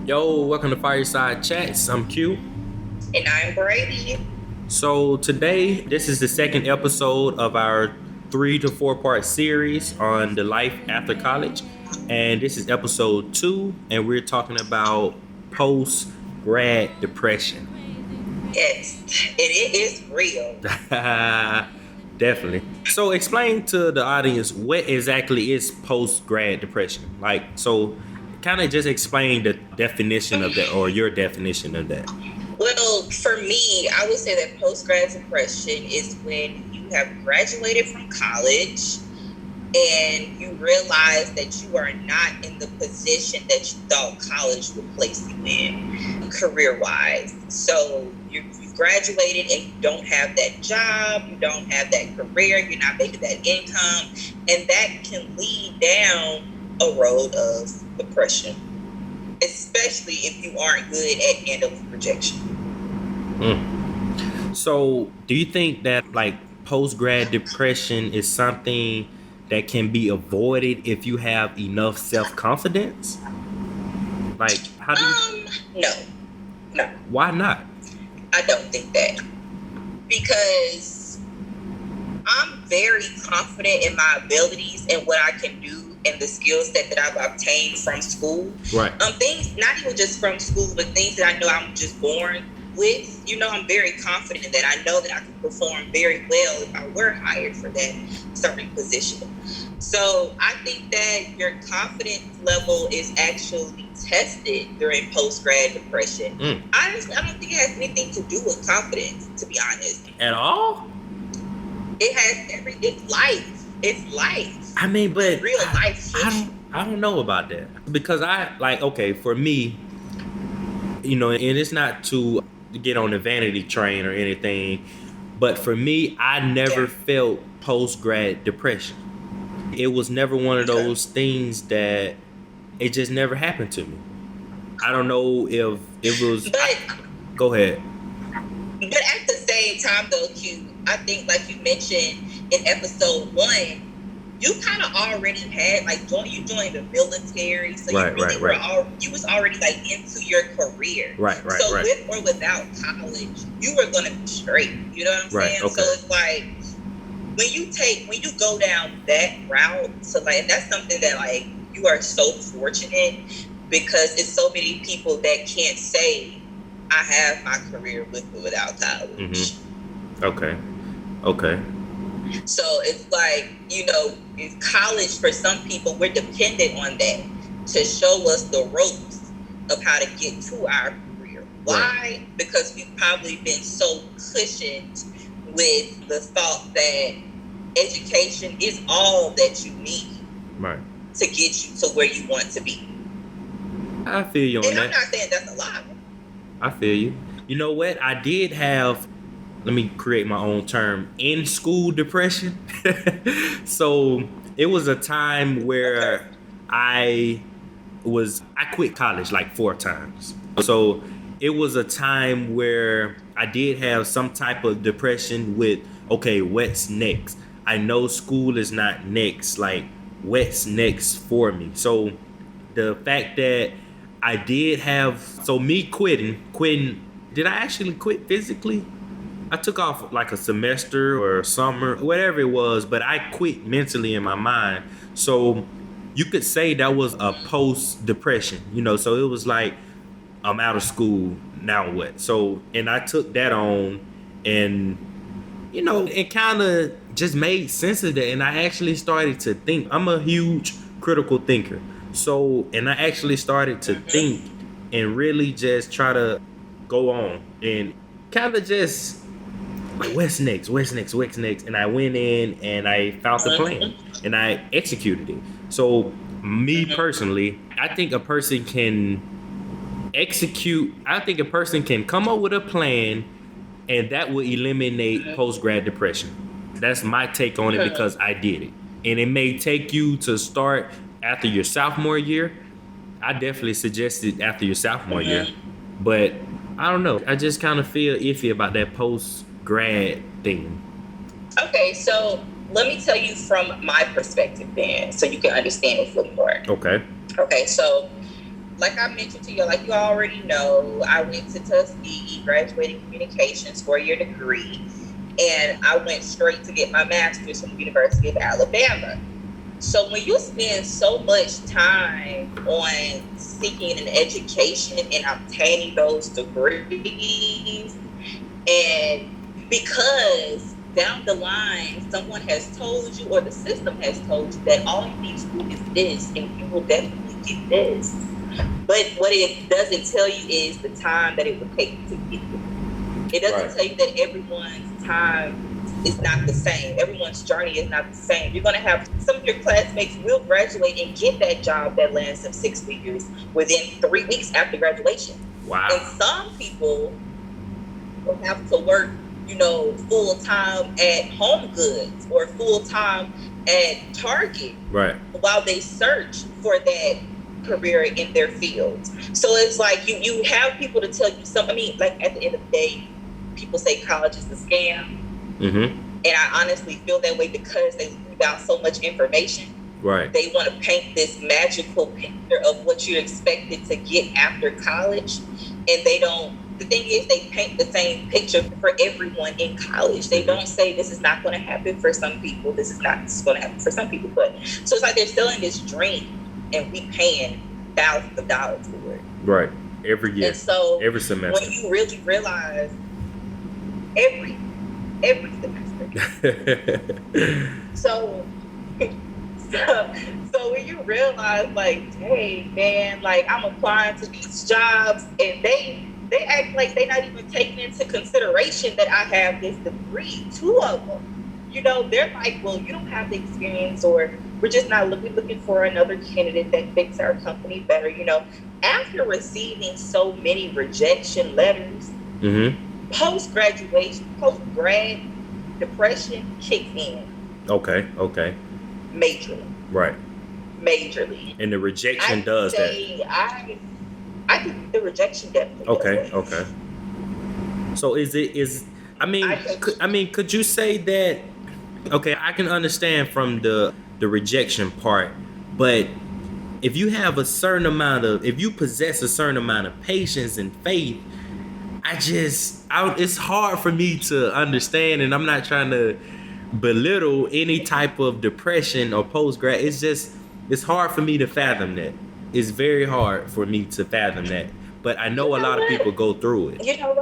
Yo, welcome to Fireside Chats. I'm Q. And I'm Brady. So today, this is the second episode of our 3 to 4 part series on the life after college. And this is episode 2, and we're talking about post-grad depression. Yes, and it is real. Definitely. So explain to the audience what exactly is post-grad depression. So kind of just explain the definition of that or your definition of that. Well, for me, I would say that post-grad depression is when you have graduated from college and you realize that you are not in the position that you thought college would place you in career-wise. So you've graduated and you don't have that job, you don't have that career, you're not making that income, and that can lead down a road of depression, especially if you aren't good at handling rejection. So do you think that post-grad depression is something that can be avoided if you have enough self-confidence? How do you... No. Why not? I don't think that, because I'm very confident in my abilities and what I can do and the skill set that I've obtained from school. Right. Things not even just from school, but things that I know I'm just born with. I'm very confident in that. I know that I can perform very well if I were hired for that certain position. So I think that your confidence level is actually tested during post-grad depression. Honestly, I don't think it has anything to do with confidence, to be honest. At all? It has it's life. It's life. I mean, but it's real life. I don't know about that, because for me, and it's not to get on the vanity train or anything, but for me, I never felt post-grad depression. It was never one of those things that it just never happened to me. I don't know if it was. Go ahead. But at the same time, though, Q, I think, like you mentioned in episode 1, you kind of already had you joined the military, so you was already into your career. Right. With or without college, you were gonna be straight. You know what I'm saying? Okay. So it's when you go down that route, so that's something that you are so fortunate, because it's so many people that can't say I have my career with or without college. Okay. So it's in college, for some people, we're dependent on that to show us the ropes of how to get to our career. Why? Right. Because we've probably been so cushioned with the thought that education is all that you need to get you to where you want to be. I feel you on that. And I'm not saying that's a lie. I feel you. You know what? I did have, let me create my own term, in school depression. So it was a time where I quit college 4 times. So it was a time where I did have some type of depression with, okay, what's next? I know school is not next, what's next for me? So the fact that I did have, me quitting, did I actually quit physically? I took off a semester or summer, whatever it was, but I quit mentally in my mind. So you could say that was a post-depression, so it was I'm out of school, now what? So, and I took that on, and, it kind of just made sense of that. And I actually started to think. I'm a huge critical thinker. So, and I actually started to think and really just try to go on and kind of just what's next? And I went in and I found the plan and I executed it. So me personally, I think a person can come up with a plan, and that will eliminate post-grad depression. That's my take on it, because I did it. And it may take you to start after your sophomore year. I definitely suggest it after your sophomore year. But I don't know. I just kind of feel iffy about that post-grad thing. Okay, so let me tell you from my perspective then, so you can understand it fully more. Okay. Okay, so like I mentioned to you, like you already know, I went to Tuskegee, graduated in communications, 4-year degree, and I went straight to get my master's from the University of Alabama. So when you spend so much time on seeking an education and obtaining those degrees, and because down the line someone has told you, or the system has told you, that all you need to do is this and you will definitely get this, but what it doesn't tell you is the time that it would take to get there. It doesn't tell you that everyone's time is not the same. Everyone's journey is not the same. You're going to have some of your classmates will graduate and get that job that lands them 6 figures within 3 weeks after graduation. Wow. And some people will have to work, full time at Home Goods or full time at Target, while they search for that career in their field. So it's like you have people to tell you something. I mean, like at the end of the day, people say college is a scam. And I honestly feel that way because they leave out so much information. They want to paint this magical picture of what you're expected to get after college, and they don't. The thing is, they paint the same picture for everyone in college. They don't say this is not going to happen for some people. This is going to happen for some people. But so it's like they're selling this dream, and we paying thousands of dollars for it. Every year. And so every semester. When you really realize every semester. so when you realize, like, hey man, like I'm applying to these jobs and they act like they're not even taking into consideration that I have this degree. 2 of them, they're like, well, you don't have the experience, or we're just not looking for another candidate that fits our company better. After receiving so many rejection letters, post-graduation, post-grad depression kicks in. Okay. Majorly. Majorly. And the rejection does that. I think the rejection definitely does. Okay. So could you say that, okay, I can understand from the rejection part, but if you have if you possess a certain amount of patience and faith, it's hard for me to understand, and I'm not trying to belittle any type of depression or post-grad. It's hard for me to fathom that. It's very hard for me to fathom that. But I know a lot of people go through it. You know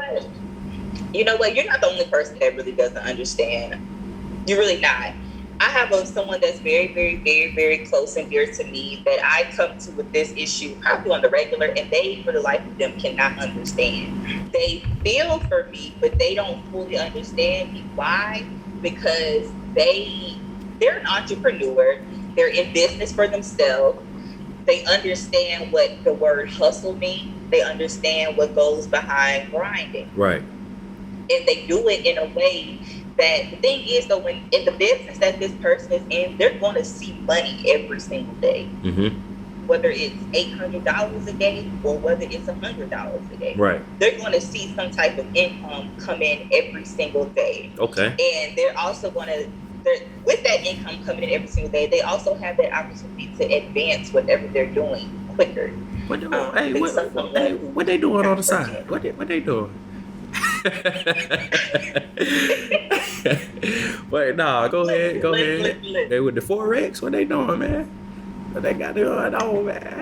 what? You're not the only person that really doesn't understand. You're really not. I have someone that's very, very, very, very close and dear to me that I come to with this issue probably on the regular, and they, for the life of them, cannot understand. They feel for me, but they don't fully understand me. Why? Because they're an entrepreneur. They're in business for themselves. They understand what the word hustle means. They understand what goes behind grinding. And they do it in a way that, the thing is, though, when in the business that this person is in, they're going to see money every single day. Whether it's $800 a day or whether it's $100 a day. They're going to see some type of income come in every single day. And they're also going to, with that income coming in every single day, they also have that opportunity to advance whatever they're doing quicker. What they doing on the side? What they doing? Wait, no, go ahead. They with the Forex? What they doing, man? What they got going on, man?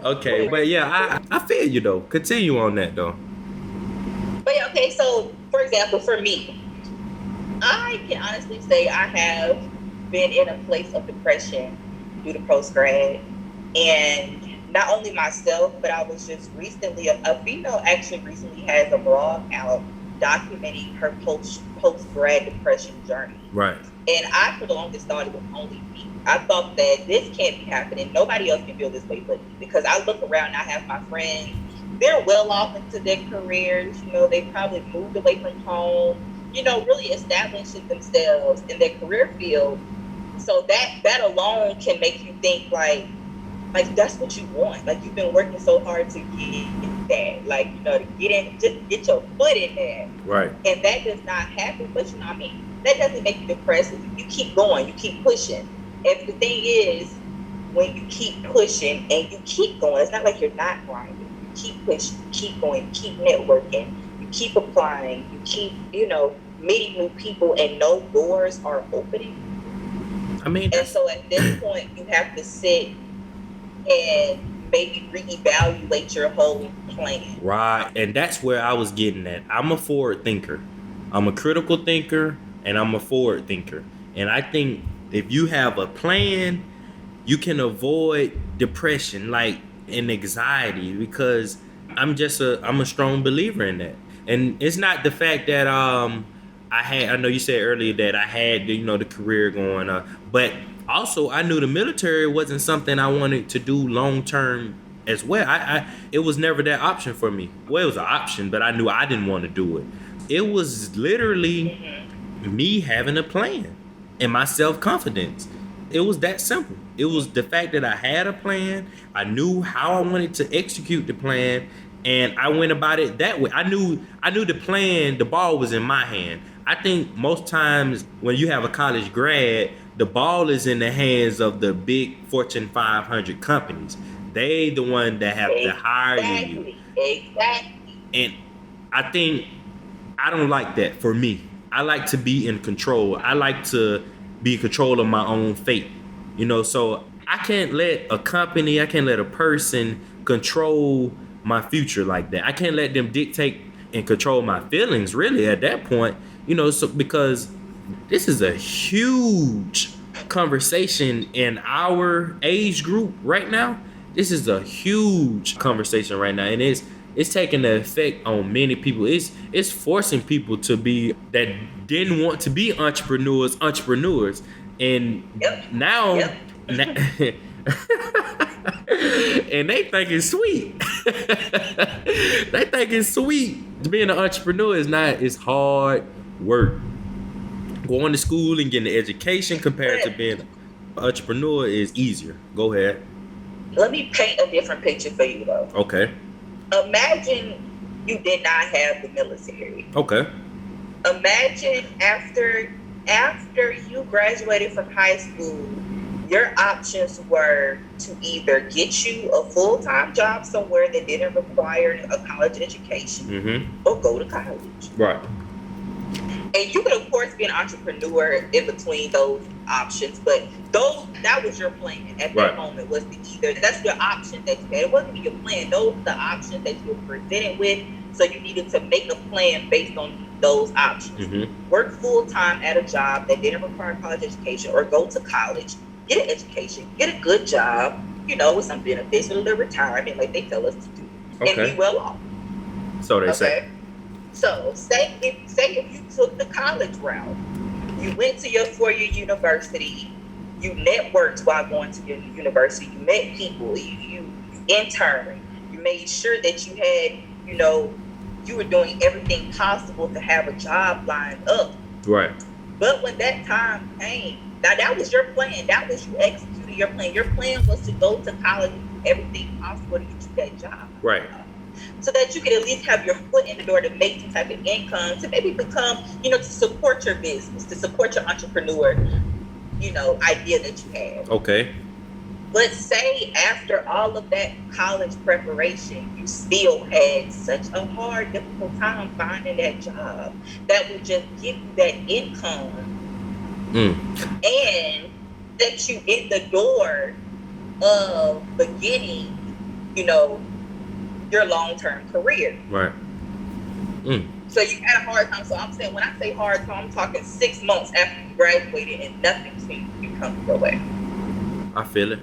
Okay, but yeah, I feel you though. Continue on that though. But yeah, okay, so for example, for me, I can honestly say I have been in a place of depression due to post-grad. And not only myself, but I was just recently, a female actually recently has a blog out documenting her post-grad depression journey. And I, for the longest, thought it was only me. I thought that this can't be happening. Nobody else can feel this way but me. Because I look around and I have my friends, they're well off into their careers. They probably moved away from home, really establishing themselves in their career field. So that alone can make you think like that's what you want. Like, you've been working so hard to get that, to get in, just get your foot in there. And that does not happen. But that doesn't make you depressed. You keep going, you keep pushing. And the thing is, when you keep pushing and you keep going, it's not like you're not grinding. You keep pushing, you keep going, you keep networking, you keep applying, you keep, meeting new people, and no doors are opening. And so at this point, you have to sit and maybe reevaluate your whole plan. Right. And that's where I was getting at. I'm a forward thinker. I'm a critical thinker, and I'm a forward thinker. And I think if you have a plan, you can avoid depression, like, and anxiety, because I'm a strong believer in that. And it's not the fact that I know you said earlier that I had the career going, but also I knew the military wasn't something I wanted to do long term as well. It was never that option for me. Well, it was an option, but I knew I didn't want to do it. It was literally me having a plan and my self-confidence. It was that simple. It was the fact that I had a plan. I knew how I wanted to execute the plan, and I went about it that way. I knew the plan, the ball was in my hand. I think most times when you have a college grad, the ball is in the hands of the big Fortune 500 companies. They the one that have to hire you. Exactly. And I think I don't like that for me. I like to be in control. I like to be in control of my own fate. So I can't let a company, I can't let a person control my future like that. I can't let them dictate and control my feelings, really, at that point. So because this is a huge conversation in our age group right now. This is a huge conversation right now, and it's taking the effect on many people. It's forcing people to be that didn't want to be entrepreneurs, and now, and they think it's sweet. They think it's sweet. Being an entrepreneur it's hard work. Going to school and getting an education compared to being an entrepreneur is easier. Go ahead. Let me paint a different picture for you, though. Okay. Imagine you did not have the military. Okay. Imagine after you graduated from high school, your options were to either get you a full-time job somewhere that didn't require a college education, or go to college. Right. And you could, of course, be an entrepreneur in between those options, but that was your plan at that moment, was to either, that's your option that you had. It wasn't your plan. Those are the options that you were presented with, so you needed to make a plan based on those options. Work full-time at a job that didn't require college education, or go to college, get an education, get a good job, with some benefits for the retirement, like they tell us to do, and be well off. So they say. So say if you took the college route, you went to your 4-year university, you networked while going to your university, you met people, you interned, you made sure that you had, you were doing everything possible to have a job lined up. Right. But when that time came, now that was your plan. That was you executed your plan. Your plan was to go to college and do everything possible to get you that job. Right. So that you could at least have your foot in the door to make some type of income, to maybe become, to support your business, to support your entrepreneur, idea that you have. Okay. But say after all of that college preparation, you still had such a hard, difficult time finding that job that would just give you that income and set you in the door of beginning, your long-term career. Right. So you had a hard time. So I'm saying, when I say hard time, I'm talking 6 months after you graduated and nothing seemed to be coming your way. I feel it.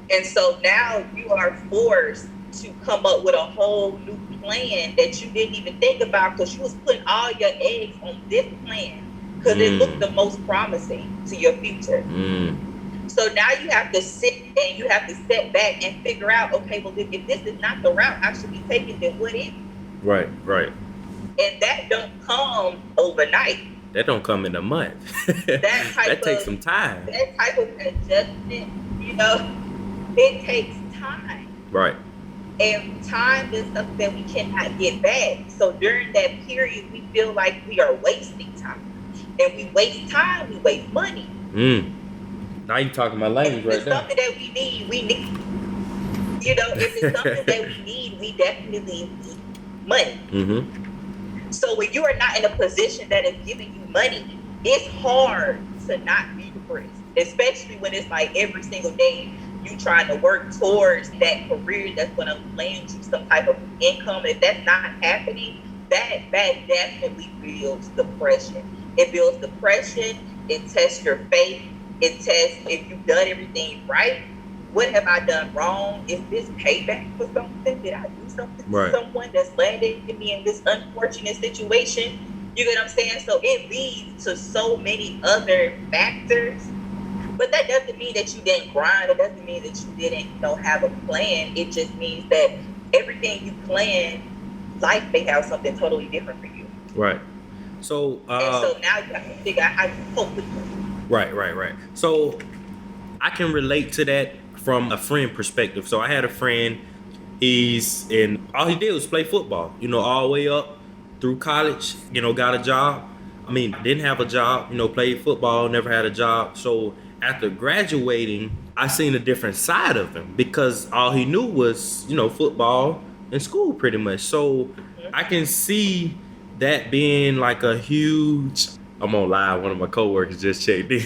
And so now you are forced to come up with a whole new plan that you didn't even think about, because you was putting all your eggs on this plan because it looked the most promising to your future. So now you have to sit and you have to step back and figure out, okay, well, if this is not the route I should be taking, then what is? Right. And that don't come overnight. That don't come in a month. That takes some time. That type of adjustment, it takes time. Right. And time is something that we cannot get back. So during that period, we feel like we are wasting time. And we waste time, we waste money. Now you talking my If language right it's there. something that we need, we need. You know, if it's something that we need, we definitely need money. Mm-hmm. So when you are not in a position that is giving you money, it's hard to not be depressed, especially when it's like every single day you trying to work towards that career that's going to land you some type of income. If that's not happening, that definitely builds depression. It builds depression. It tests your faith. It tests if you've done everything right. What have I done wrong? Is this payback for something? Did I do something to someone that's landed me in this unfortunate situation? You get what I'm saying? So it leads to so many other factors. But that doesn't mean that you didn't grind. It doesn't mean that you didn't, have a plan. It just means that everything you plan, life may have something totally different for you. Right. So and so now you have to figure out how you cope with it. Right. So I can relate to that from a friend perspective. So I had a friend, all he did was play football, all the way up through college, got a job. I mean, didn't have a job, played football, never had a job. So after graduating, I seen a different side of him because all he knew was, football and school pretty much. So I can see that being like a huge, I'm gonna lie, one of my coworkers just checked in.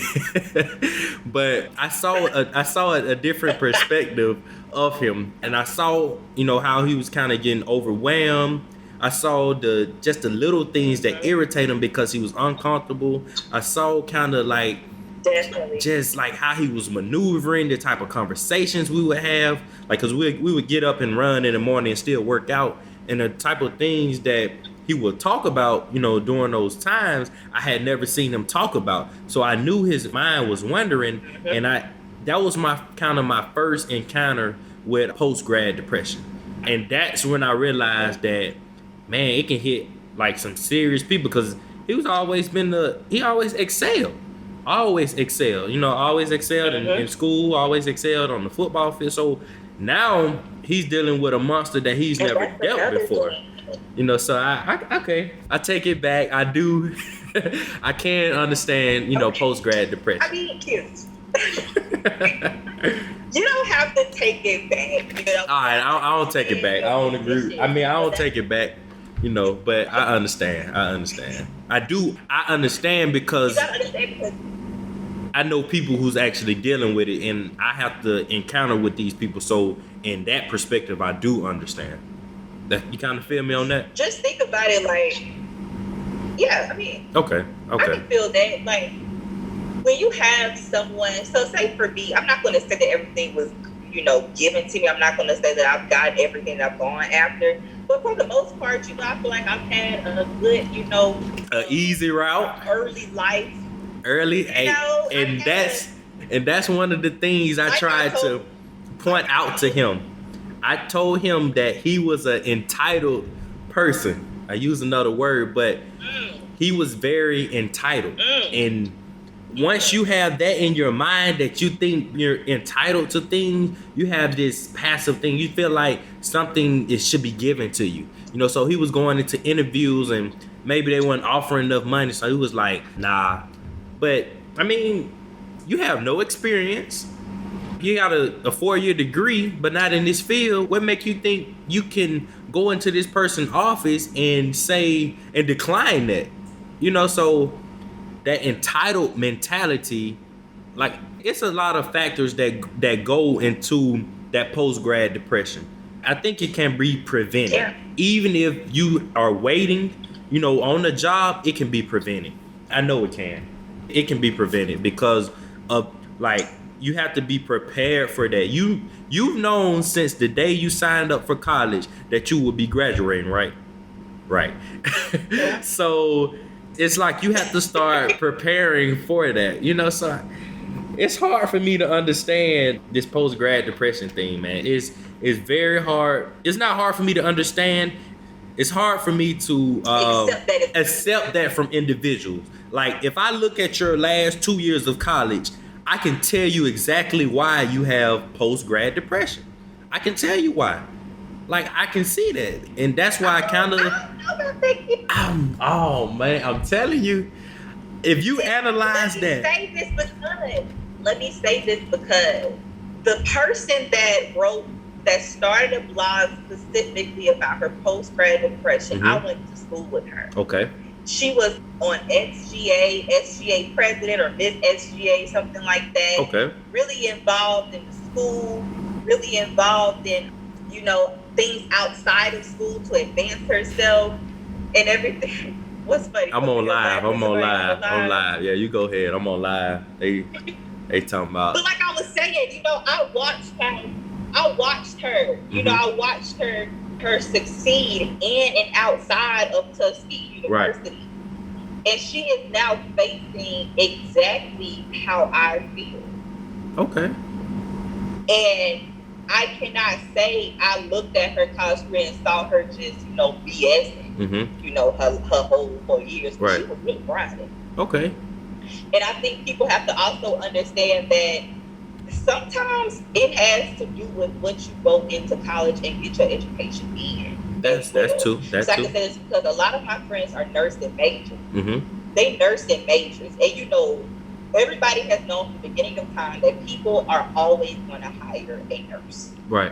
But I saw a different perspective of him, and I saw, how he was kind of getting overwhelmed. I saw just the little things that irritate him because he was uncomfortable. I saw kind of like definitely just like how he was maneuvering, the type of conversations we would have, like because we would get up and run in the morning and still work out, and the type of things that he would talk about, during those times, I had never seen him talk about. So I knew his mind was wandering, and that was my first encounter with post-grad depression. And that's when I realized that, man, it can hit like some serious people because he always excelled. Always excelled, always excelled in school, always excelled on the football field. So now he's dealing with a monster that he's never dealt before. So I take it back. I do. I can understand, post-grad depression. I mean, cute. You don't have to take it back. All right, I don't take it back. I don't agree. I mean, I don't take it back, but I understand. I understand because I know people who's actually dealing with it, and I have to encounter with these people. So in that perspective, I do understand. That you kind of feel me on that? Just think about it like, yeah, I mean, okay. I can feel that. Like, when you have someone, so say for me, I'm not going to say that everything was, given to me. I'm not going to say that I've got everything that I've gone after. But for the most part, I feel like I've had a good, an easy route. Early life. And that's one of the things I tried to point out to him. I told him that he was an entitled person. I use another word, but he was very entitled. And once you have that in your mind that you think you're entitled to things, you have this passive thing. You feel like something should be given to you. So he was going into interviews and maybe they weren't offering enough money. So he was like, nah. But I mean, you have no experience. You got a 4-year degree, but not in this field. What make you think you can go into this person's office and say and decline that? So that entitled mentality, like it's a lot of factors that go into that post-grad depression. I think it can be prevented. Yeah. Even if you are waiting, on the job, it can be prevented. I know it can. It can be prevented because of like, you have to be prepared for that. You've known since the day you signed up for college that you will be graduating, right? Right. Yeah. So it's like you have to start preparing for that. So it's hard for me to understand this post-grad depression thing, man. It's very hard. It's not hard for me to understand. It's hard for me to accept that from individuals. Like if I look at your last 2 years of college, I can tell you exactly why you have post-grad depression. I can tell you why. Like, I can see that. And that's why I kind of... oh, man, I'm telling you. If you analyze that... Say this for good. let me say this because the person that started a blog specifically about her post-grad depression, I went to school with her. Okay. She was on SGA president or Miss SGA, something like that. Okay. Really involved in the school, really involved in, things outside of school to advance herself and everything. What's funny? I'm on live. Yeah, you go ahead. I'm on live. They talking about. But like I was saying, I watched her. I watched her succeed in and outside of Tuskegee University. Right. And she is now facing exactly how I feel. Okay. And I cannot say I looked at her college career and saw her just, BSing, her whole 4 years. Right. She was really grinding. Okay. And I think people have to also understand that sometimes it has to do with what you go into college and get your education in. That's true. That's true. I can say this because a lot of my friends are nursing majors. They nursing majors, and everybody has known from the beginning of time that people are always going to hire a nurse. Right.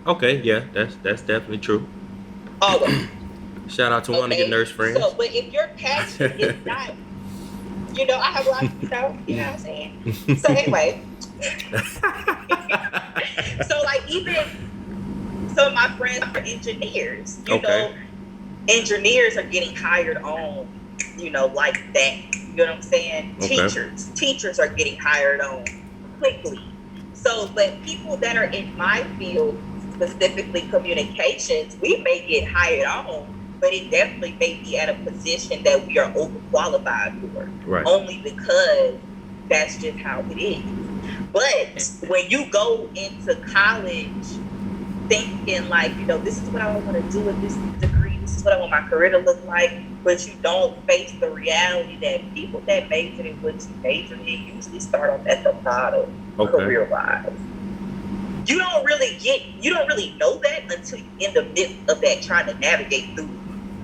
Okay, yeah, that's definitely true. Always. Shout out to one of your nurse friends. So, but if your passion is not, I have a lot of, you know what I'm saying? So anyway. So my friends are engineers, engineers are getting hired on, like that. You know what I'm saying? Okay. Teachers are getting hired on quickly. So, but people that are in my field, specifically communications, we may get hired on, but it definitely may be at a position that we are overqualified for. Right. Only because that's just how it is. But when you go into college thinking like, this is what I want to do with this degree, this is what I want my career to look like, but you don't face the reality that people that major in what you major in usually start off at the bottom career-wise. You don't really know that until you're in the midst of that trying to navigate through.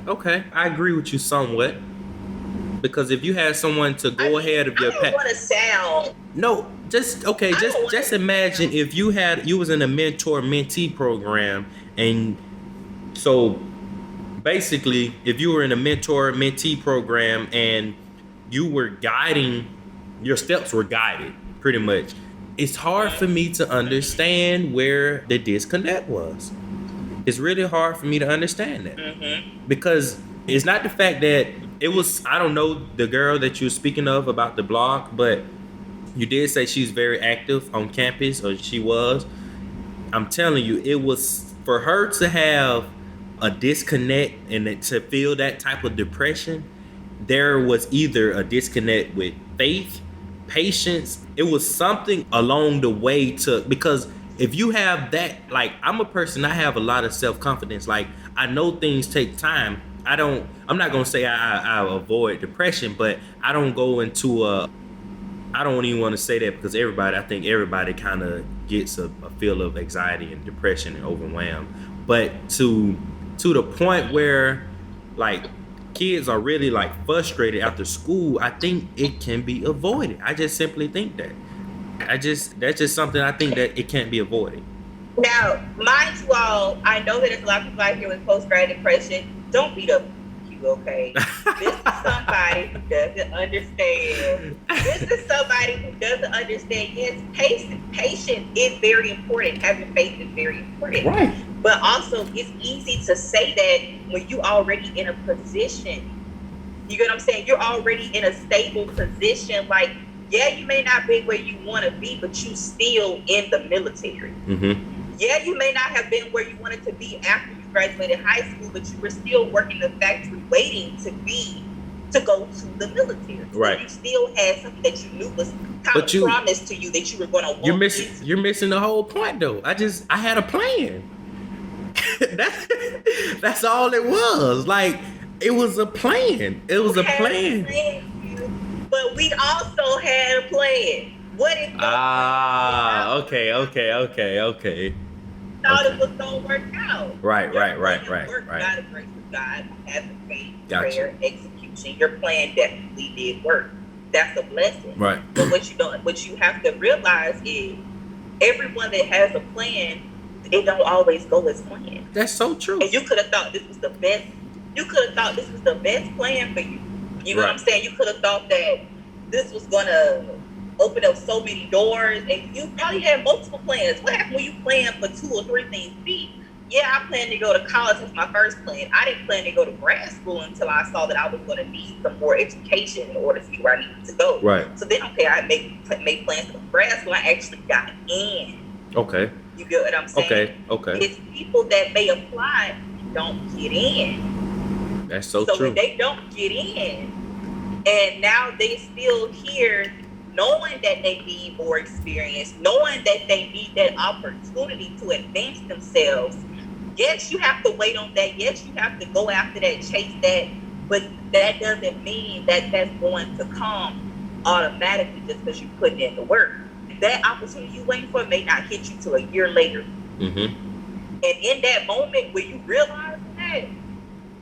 Okay, I agree with you somewhat. Because if you had someone to go ahead of your path, I don't want to sound. No, just imagine if you was in a mentor-mentee program, and so basically, if you were in a mentor-mentee program and you were guiding, your steps were guided pretty much. It's hard for me to understand where the disconnect was. It's really hard for me to understand that because it's not the fact that it was, I don't know the girl that you're speaking of about the blog, but you did say she's very active on campus, or she was. I'm telling you, it was for her to have a disconnect and to feel that type of depression. There was either a disconnect with faith, patience. It was something along the way because if you have that, like, I'm a person, I have a lot of self-confidence. Like, I know things take time. I'm not gonna say I avoid depression, but I don't go into I don't even want to say that because I think everybody kind of gets a feel of anxiety and depression and overwhelmed. But to the point where like kids are really like frustrated after school, I think it can be avoided. I just simply think that. That's just something I think that it can't be avoided. Now, mind you all, I know that there's a lot of people out here with post-grad depression. Don't beat up you, okay? This is somebody who doesn't understand. Yes, patience is very important. Having faith is very important. Right. But also, it's easy to say that when you already in a position. You get what I'm saying? You're already in a stable position. Like, yeah, you may not be where you want to be, but you still in the military. Yeah, you may not have been where you wanted to be after you graduated high school, but you were still working the factory waiting to go to the military. Right. So you still had something that you knew was promised to you that you were going to walk into. You're missing the whole point, though. I had a plan. That's all it was. Like, it was a plan. It was a plan. But we also had a plan. What if okay. Thought it was gonna work out. Right. By the grace of God, having faith, prayer, execution. Your plan definitely did work. that's a blessing. Right. But what you have to realize is everyone that has a plan, it don't always go as planned. That's so true. And you could have thought this was the best. You could have thought this was the best plan for you. You know what I'm saying? You could have thought that this was gonna open up so many doors, and you probably had multiple plans. What happened when you plan for 2 or 3 things? Yeah, I planned to go to college. That's my first plan. I didn't plan to go to grad school until I saw that I was going to need some more education in order to see where I needed to go. Right. So then, okay, I made plans for grad school. I actually got in. Okay. You get what I'm saying? Okay. It's people that may apply don't get in. That's so So true. when they don't get in, and now they still here knowing that they need more experience, knowing that they need that opportunity to advance themselves. Yes, you have to wait on that. Yes, you have to go after that, chase that. But that doesn't mean that that's going to come automatically just because you put in the work. That opportunity you're waiting for may not hit you till a year later. Mm-hmm. And in that moment where you realize that,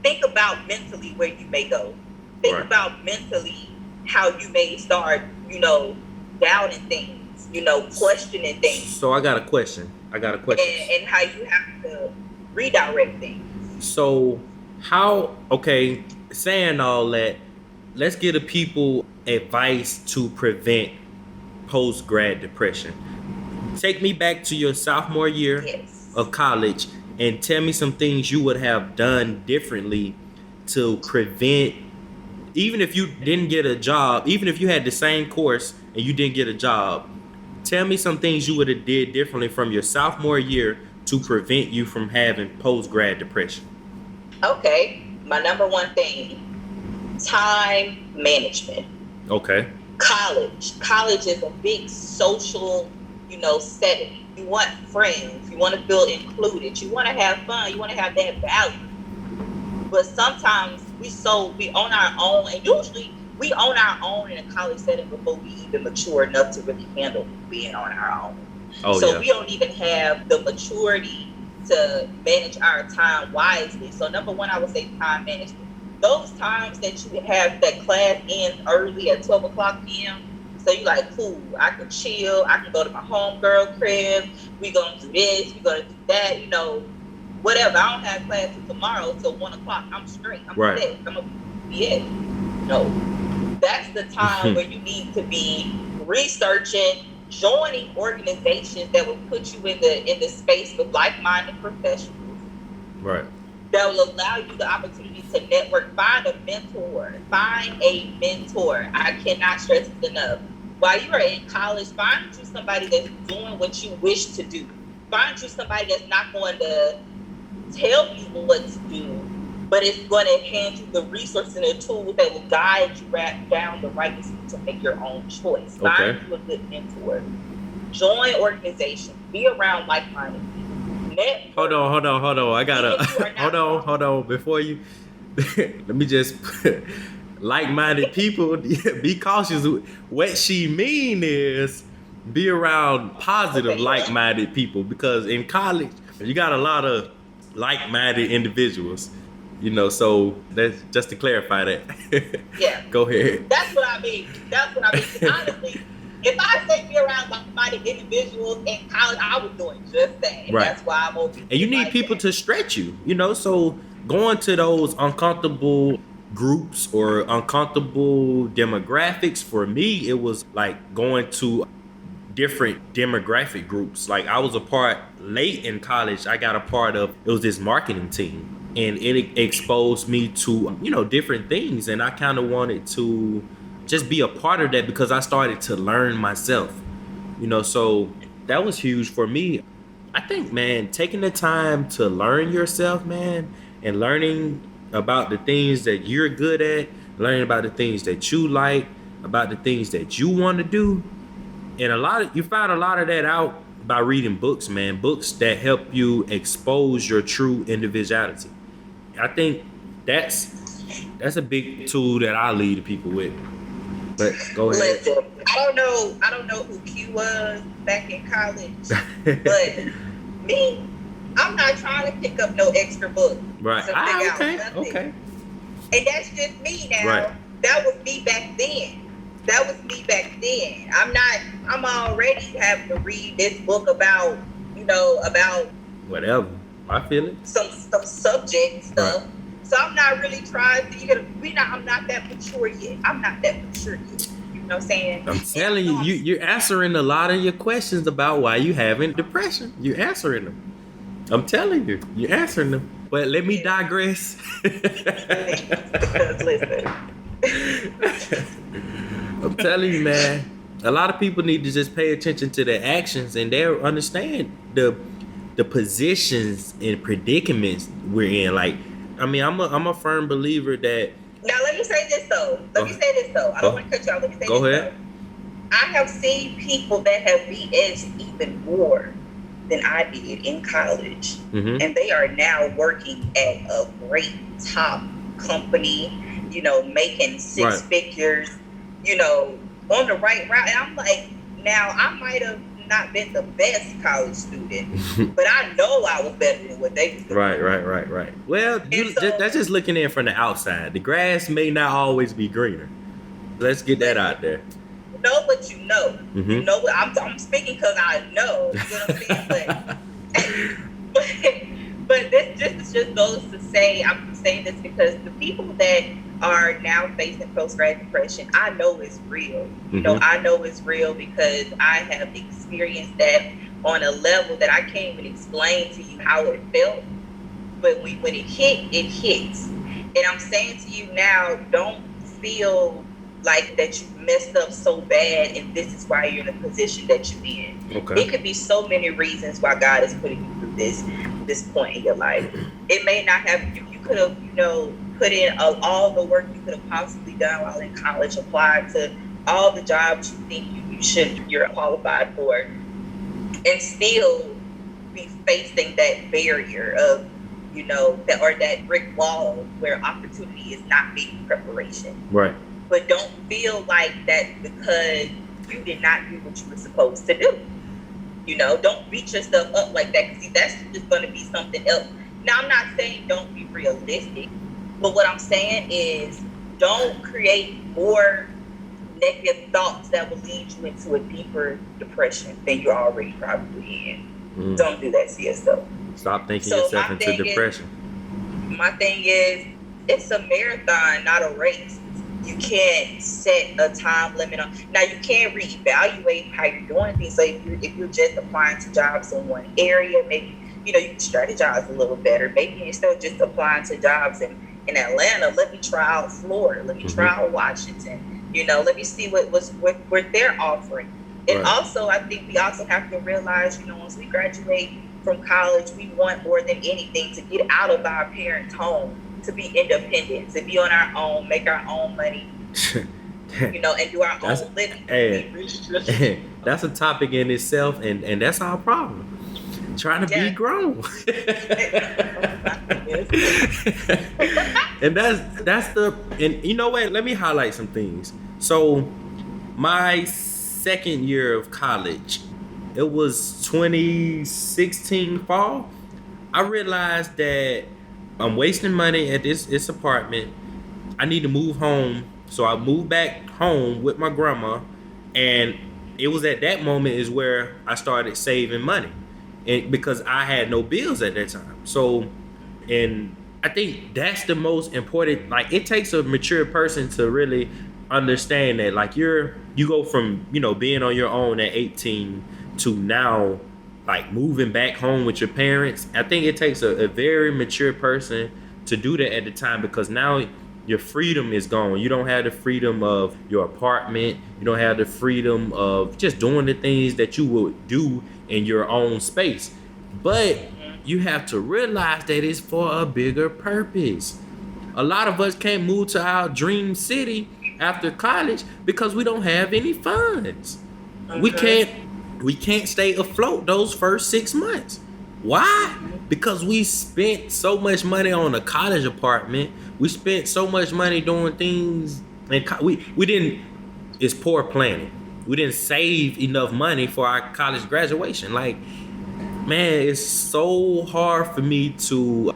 think about mentally where you may go. Think about mentally how you may start, doubting things, questioning things. So I got a question. And how you have to redirect things. So saying all that, let's give the people advice to prevent post-grad depression. Take me back to your sophomore year of college and tell me some things you would have done differently to prevent, even if you didn't get a job, even if you had the same course and you didn't get a job, tell me some things you would have did differently from your sophomore year to prevent you from having post-grad depression. Okay, my number one thing, time management. Okay. College is a big social, setting. You want friends, you want to feel included, you want to have fun, you want to have that value. But sometimes we own our own, and usually we own our own in a college setting before we even mature enough to really handle being on our own. We don't even have the maturity to manage our time wisely. So number one, I would say time management. Those times that you have that class ends early at 12 o'clock p.m., so you like, cool, I can chill, I can go to my homegirl crib, we gonna do this, we gonna do that, whatever. I don't have class till tomorrow till 1 o'clock. I'm straight. I'm set. I'm gonna be it. That's the time where you need to be researching, joining organizations that will put you in the space with like-minded professionals. Right. That will allow you the opportunity to network. Find a mentor. I cannot stress it enough. While you are in college, find you somebody that's doing what you wish to do. Find you somebody that's not going to tell you what to do, but it's going to hand you the resources and the tools that will guide you down the right path to make your own choice. Find you a good mentor. Join organizations. Be around like-minded people. Hold on. I gotta hold on. Before you, let me just like-minded people. Be cautious. What she mean is be around positive, like-minded people, because in college you got a lot of like-minded individuals. So that's just to clarify that. Yeah. Go ahead. That's what I mean. Honestly, if I say be around like-minded individuals in college, I was doing just that. Right. That's why I'm over. And you need people to stretch you, so going to those uncomfortable groups or uncomfortable demographics, for me, it was like going to different demographic groups. Like I was a part late in college, I got a part of, it was this marketing team. And it exposed me to, different things. And I kind of wanted to just be a part of that because I started to learn myself, so that was huge for me. I think, man, taking the time to learn yourself, man, and learning about the things that you're good at, learning about the things that you like, about the things that you want to do. And you find a lot of that out by reading books, man, books that help you expose your true individuality. I think that's a big tool that I lead people with. But go ahead. Listen, I don't know who Q was back in college, but me, I'm not trying to pick up no extra book. Right. Okay. And that's just me now. Right. That was me back then. That was me back then. I'm already having to read this book about, about Whatever. I feel it. some subject stuff. Right. So I'm not really trying to, I'm not that mature yet. I'm not that mature yet. You know what I'm saying? I'm telling you, you're answering a lot of your questions about why you having depression. You're answering them. I'm telling you, you're answering them. But let me digress. Listen. I'm telling you, man. A lot of people need to just pay attention to their actions, and they'll understand the positions and predicaments we're in. Like, I mean, I'm a firm believer that. Now let me say this though. I don't want to cut you off. Let me say this. Go ahead. Though. I have seen people that have BS even more than I did in college, and they are now working at a great top company. Making six figures. On the right route. And I'm like, now I might have not been the best college student, but I know I was better than what they was doing. Right. Well, that's just looking in from the outside. The grass may not always be greener. Let's get that out there. You know what you know. You know what I'm speaking because I know. You know what I'm saying? But this just goes to say, I'm saying this because the people that are now facing post-grad depression, I know it's real. I know it's real because I have experienced that on a level that I can't even explain to you how it felt. But when it hits. And I'm saying to you now, don't feel like that you messed up so bad and this is why you're in the position that you're in. Okay. It could be so many reasons why God is putting you through this point in your life. It may not have, you could have, put in all the work you could have possibly done while in college, applied to all the jobs you think you're qualified for, and still be facing that barrier of, that brick wall where opportunity is not meeting preparation. Right. But don't feel like that because you did not do what you were supposed to do. Don't beat yourself up like that, because that's just going to be something else. Now, I'm not saying don't be realistic, but what I'm saying is don't create more negative thoughts that will lead you into a deeper depression than you're already probably in. Don't do that to yourself. Stop thinking yourself into depression. My thing is, it's a marathon, not a race. You can't set a time limit on. Now, you can reevaluate how you're doing things. So if you're just applying to jobs in one area, maybe you can strategize a little better. Maybe instead of just applying to jobs in Atlanta, let me try out Florida. Let me try out Washington. Let me see what they're offering. And also, I think we also have to realize, once we graduate from college, we want more than anything to get out of our parents' home, to be independent, to be on our own, make our own money, and do our own living. Hey, that's a topic in itself, and that's our problem. Trying to be grown. And and you know what? Let me highlight some things. So my second year of college, it was 2016 fall. I realized that I'm wasting money at this apartment. I need to move home. So I moved back home with my grandma, and it was at that moment is where I started saving money. And because I had no bills at that time. So, and I think that's the most important. Like, it takes a mature person to really understand that, like, you go from, being on your own at 18 to now, like, moving back home with your parents. I think it takes a very mature person to do that at the time, because now your freedom is gone. You don't have the freedom of your apartment. You don't have the freedom of just doing the things that you would do in your own space. But you have to realize that it's for a bigger purpose. A lot of us can't move to our dream city after college because we don't have any funds. We can't stay afloat those first 6 months. Why? Because we spent so much money on a college apartment. We spent so much money doing things, and we didn't. It's poor planning. We didn't save enough money for our college graduation. Like, man, it's so hard for me to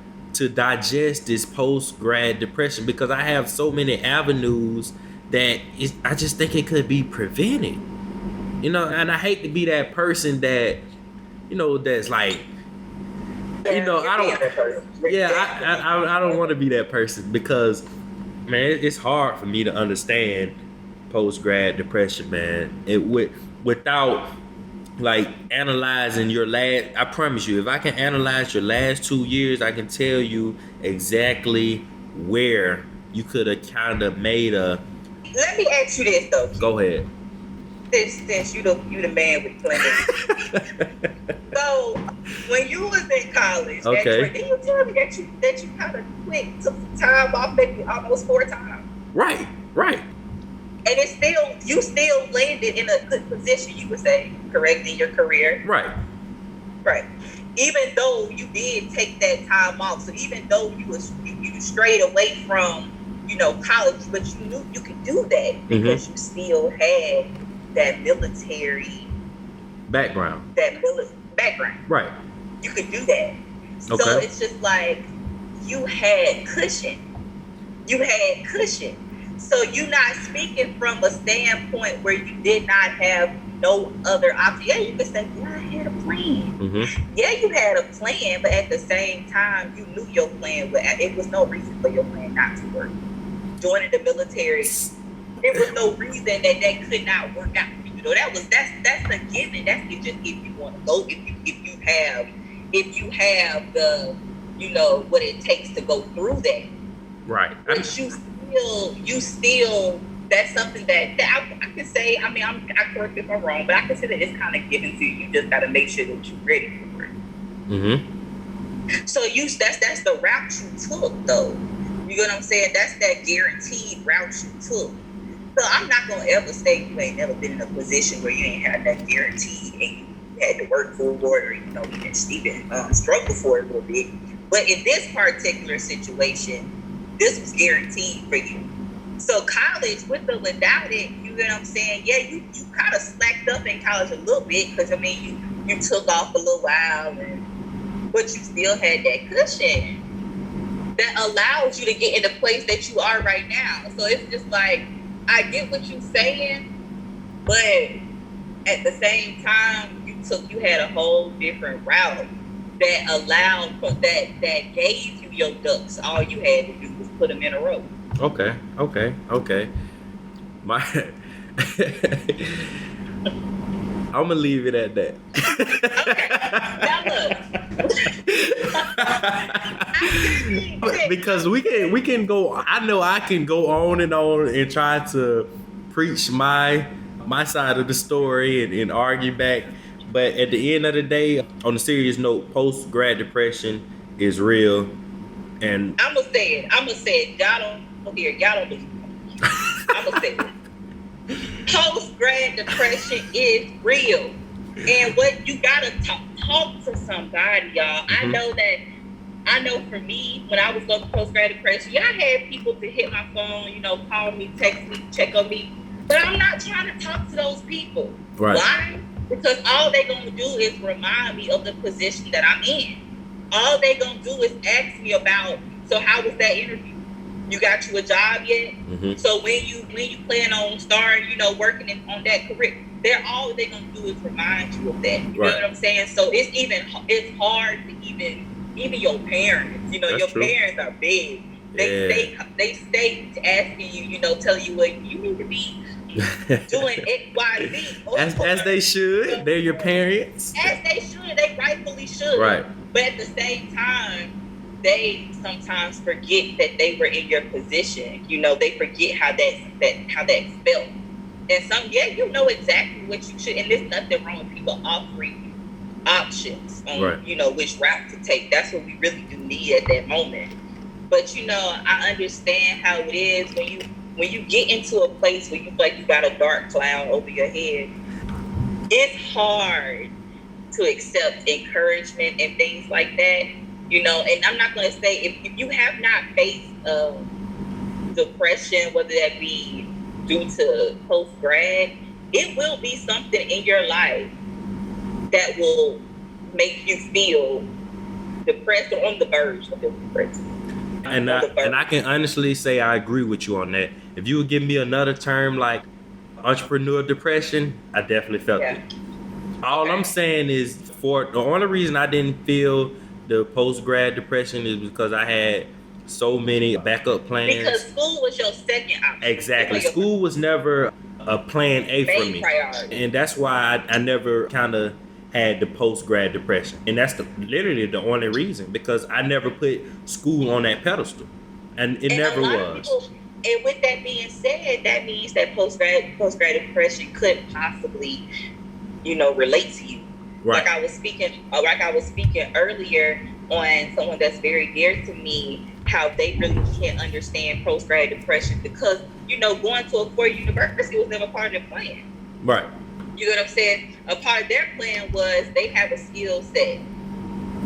digest this post-grad depression, because I have so many avenues I just think it could be prevented. You know, and I hate to be that person that, that's like, I don't. Yeah, I don't want to be that person because, man, it's hard for me to understand post grad depression, man. Without like analyzing your last. I promise you, if I can analyze your last 2 years, I can tell you exactly where you could have kind of made a. Let me ask you this though. Go ahead. Since you the man with plenty. So when you was in college, okay, did you tell me that you kind of quit, took some time off, maybe almost 4 times? Right. And you still landed in a good position, you would say, correct, in your career. Right. Even though you did take that time off, so even though you strayed away from, college, but you knew you could do that because you still had that military background. Right. You could do that. Okay. So it's just like you had cushion. So you're not speaking from a standpoint where you did not have no other option. Yeah, you could say, yeah, I had a plan. Yeah, you had a plan, but at the same time, you knew your plan. It was no reason for your plan not to work. Joining the military, there was no reason that could not work out. That's a given. That's just if you want to go. If you have the what it takes to go through that. Right. But you still that's something that I can say. I mean, I correct if I'm wrong, but I consider it's kind of given to you. You just got to make sure that you're ready for it. So that's the route you took, though. You know what I'm saying? That's that guaranteed route you took. So I'm not gonna ever say you ain't never been in a position where you ain't had that guaranteed and you had to work for it, or even struggle for it a little bit. But in this particular situation, this was guaranteed for you. So college, with or without it, you know what I'm saying? Yeah, you kind of slacked up in college a little bit because you took off a little while, but you still had that cushion that allows you to get in the place that you are right now. So it's just like, I get what you're saying, but at the same time, you had a whole different route that allowed for that gave you your ducks. All you had to do was put them in a row. Okay. I'm gonna leave it at that. Okay. Now look. Because we can go. I know I can go on and try to preach my side of the story and argue back. But at the end of the day, on a serious note, post grad depression is real. And I'm gonna say it. Y'all don't believe me. I'm gonna say it. Post grad depression is real, and what you gotta talk to somebody, y'all. I know for me, when I was going through post grad depression, I had people to hit my phone, call me, text me, check on me, but I'm not trying to talk to those people. Right. Why? Because all they're gonna do is remind me of the position that I'm in. All they're gonna do is ask me about, so how was that interview? You got you a job yet? So when you plan on starting, working on that career, all they're gonna do is remind you of that. You know what I'm saying? So it's hard to even your parents. That's your true. Parents are big. They stay asking you, telling you what you need to be doing X, Y, Z. As they should. They're your parents. As they should. They rightfully should. Right. But at the same time, they sometimes forget that they were in your position. They forget how that felt. And you know exactly what you should. And there's nothing wrong with people offering you options on, which route to take. That's what we really do need at that moment. But I understand how it is when you get into a place where you feel like you got a dark cloud over your head. It's hard to accept encouragement and things like that. And I'm not going to say if you have not faced depression, whether that be due to post-grad, it will be something in your life that will make you feel depressed or on the verge of feeling depressed. And I can honestly say I agree with you on that. if you would give me another term like entrepreneur depression, I definitely felt Yeah. it. All I'm saying is, for the only reason I didn't feel the post grad depression is because I had so many backup Because plans. school was your second option. Exactly. It was School was never a plan A your for main me. priority. And that's why I never kind of had the post grad depression. And that's literally the only reason, because I never put school on that pedestal. And it And never a lot was. of people, and with that being said, that means that post grad depression could possibly, relate to you. Right. Like I was speaking earlier on someone that's very dear to me, how they really can't understand post grad depression because going to a 4-year university was never part of their plan. Right. You know what I'm saying? A part of their plan was they have a skill set.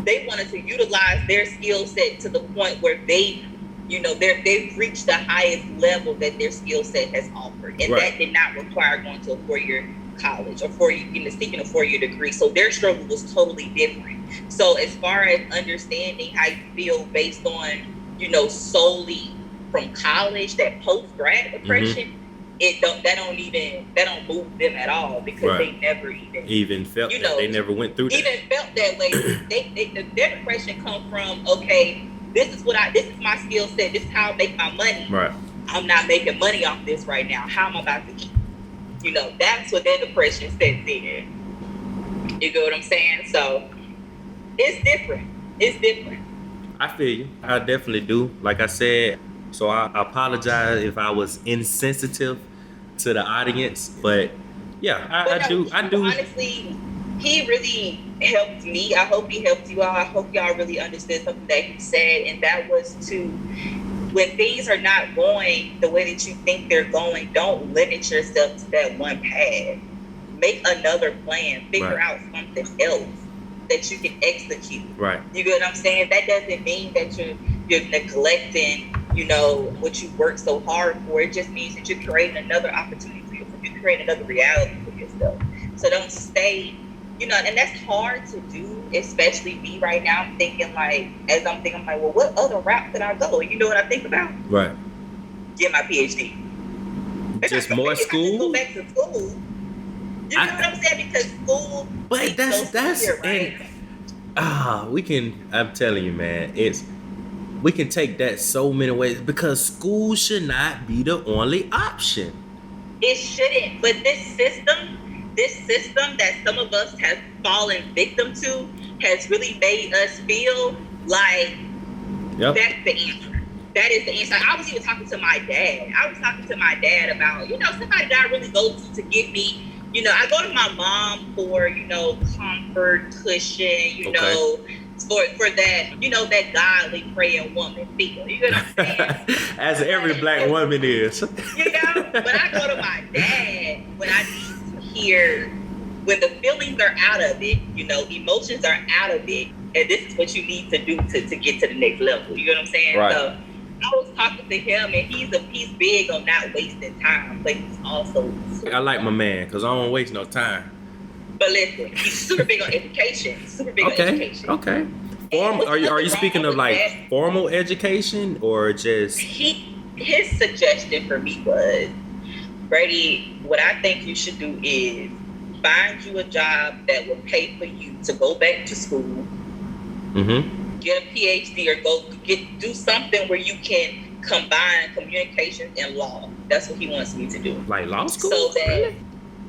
They wanted to utilize their skill set to the point where they've reached the highest level that their skill set has offered. And Right. that did not require going to a 4-year college or seeking a 4-year degree. So their struggle was totally different. So as far as understanding how you feel based on, solely from college, that post-grad depression, that don't move them at all, because Right. they never even felt that. They never went through that. Even felt that way. Their depression come from, okay, this is my skill set. This is how I make my money. Right. I'm not making money off this right now. How am I about to eat? That's what their depression sets in. You know what I'm saying? So it's different. It's different. I feel you. I definitely do. Like I said, so I apologize if I was insensitive to the audience, but yeah, I do. Honestly, he really helped me. I hope he helped you all. I hope y'all really understood something that he said, and that was to, when things are not going the way that you think they're going, don't limit yourself to that one path. Make another plan. Figure out something else that you can execute. Right. You get what I'm saying? That doesn't mean that you're neglecting, what you worked so hard for. It just means that you're creating another opportunity for yourself. You're creating another reality for yourself. So don't stay, and that's hard to do, especially me right now. I'm thinking well, what other route could I go? You know what I think about? Right. Get my PhD. Just more school? I just go back to school. You know what I'm saying? Because school. But that's here, right? I'm telling you, man, we can take that so many ways, because school should not be the only option. It shouldn't. But this system that some of us have fallen victim to has really made us feel like that's the answer. That is the answer. I was even talking to my dad. About, somebody that I really go to give me, I go to my mom for, comfort, cushion, for that, that godly praying woman feel. You know what I'm saying? As every black woman is. But I go to my dad when I need to hear, when the feelings are out of it, emotions are out of it, and this is what you need to do to get to the next level. You know what I'm saying? Right. So I was talking to him, and he's big on not wasting time, but he's also I like my man, because I don't waste no time. But listen, he's super big on education. Okay. Are you speaking of like formal education or just? His suggestion for me was, Brady, what I think you should do is find you a job that will pay for you to go back to school, get a PhD, or do something where you can combine communications and law. That's what he wants me to do. Like law school? So that,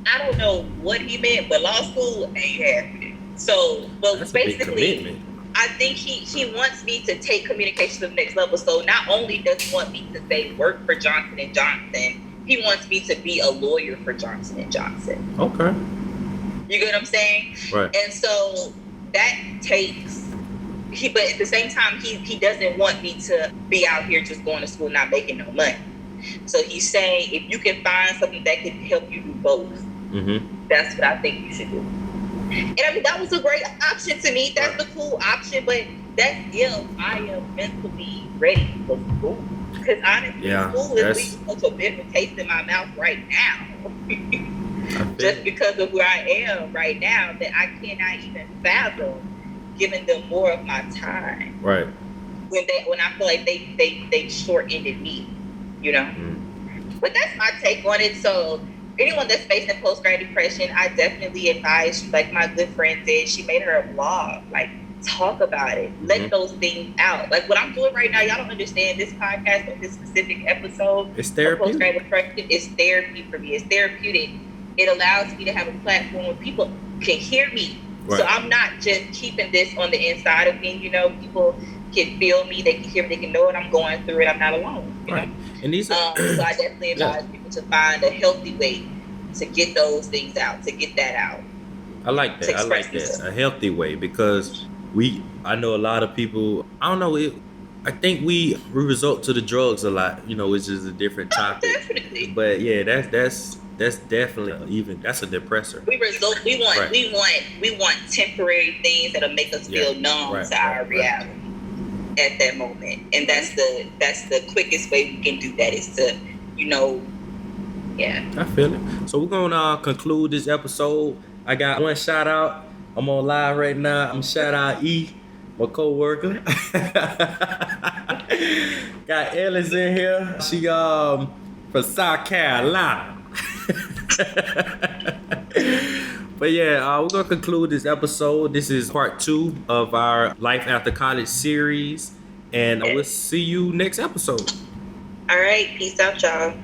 I don't know what he meant, but law school ain't happening. So, but that's basically, I think he wants me to take communication to the next level. So not only does he want me to say work for Johnson & Johnson, he wants me to be a lawyer for Johnson & Johnson. Okay. You get what I'm saying? Right. And so that takes, but at the same time, he doesn't want me to be out here just going to school not making no money. So he's saying, if you can find something that can help you do both, that's what I think you should do. And I mean, that was a great option to me. That's the cool option, but that's if I am mentally ready for school. Because honestly, school is leaving such a bitter taste in my mouth right now. Just because of where I am right now, that I cannot even fathom giving them more of my time. Right. When I feel like they short-ended me, But that's my take on it. So anyone that's facing post-grad depression, I definitely advise you, like my good friend did, she made her a blog. Like, talk about it. Let those things out. Like what I'm doing right now, y'all don't understand this podcast or this specific episode. It's therapy. Post-grad depression is therapy for me. It's therapeutic. It allows me to have a platform where people can hear me. Right. So I'm not just keeping this on the inside of me. You know, people can feel me. They can hear me. They can know what I'm going through, and I'm not alone. You know? And these are, so I definitely advise people to find a healthy way to get those things out, to get that out. I like that. I like that. A healthy way, because I know a lot of people, I don't know, I think we resort to the drugs a lot, you know, which is a different topic. Definitely. But yeah, that's definitely that's a depressor. We want temporary things that'll make us feel numb to our reality at that moment. And that's the quickest way we can do that, is to, you know, I feel it. So we're gonna conclude this episode. I got one shout out. I'm on live right now. I'm shout out E, my co-worker. Got Ellis in here. She from South Carolina. But yeah, we're gonna conclude this episode. This is part 2 of our Life After College series, and I will see you next episode. All right, peace out, y'all.